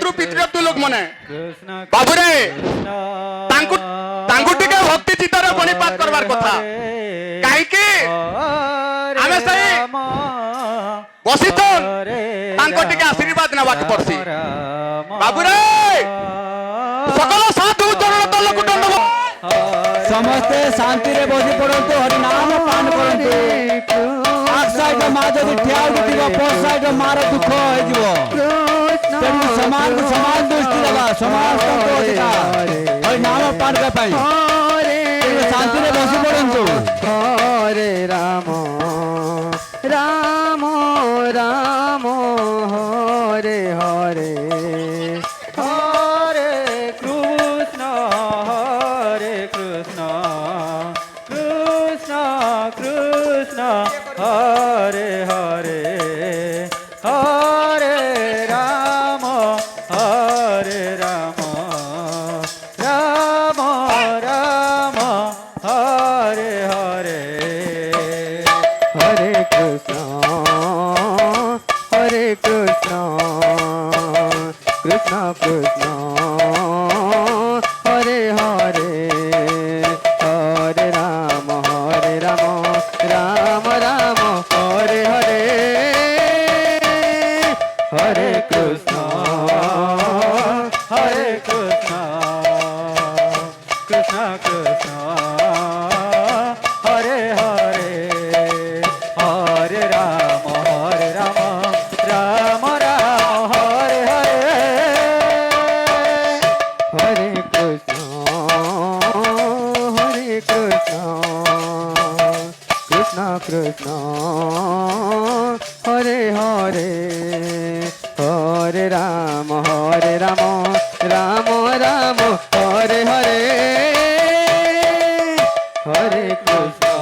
ମାତୃ ପିତୃ ଲୋକ ମାନେ ବାବୁରେ ତାଙ୍କୁ ଟିକେ ଭକ୍ତି ଚିତ୍ତରେ ବଣିପାତ କରବାର କଥା କାହିଁକି ଆମେ ସେଇ ବସିତ ତାଙ୍କ ଟିକେ ଆଶୀର୍ବାଦ ନେବାକୁ ପଡସି ବାବୁରେ সকল সাধু চরণ তলକୁ দଣ୍ଡ ସମସ୍ତେ ଶାନ୍ତିରେ ବସି ପଡନ୍ତୁ ହରି ନାମ ପାନ କରନ୍ତୁ ଆଗ ସାଇଡ ମା ଯଦି ଠିଆ ଉଠିଥିବ ପଛ ସାଇଡ ମାର ଦୁଃଖ ହେଇଯିବ ତେଣୁ ସମାନଙ୍କୁ ସମାନ ଦୃଷ୍ଟି ଦେବା ସମସ୍ତଙ୍କ ଅଧିକାର ହରି ନାମ ପାନ ପାଇଁ ଶାନ୍ତିରେ ବସି ପଡନ୍ତୁ ହରେ ରାମ ରାମ ରାମ ହରେ ହରେ हरे कृष्ण कृष्ण कृष्ण हरे हरे हरे राम राम राम हरे हरे हरे कृष्ण कृष्ण कृष्ण हरे हरे हरे राम राम राम हरे हरे हरे कृष्ण कृष्ण कृष्ण हरे हरे हरे राम राम राम हरे हरे हरे कृष्ण कृष्ण कृष्ण हरे हरे हरे राम राम राम हरे हरे हरे कृष्ण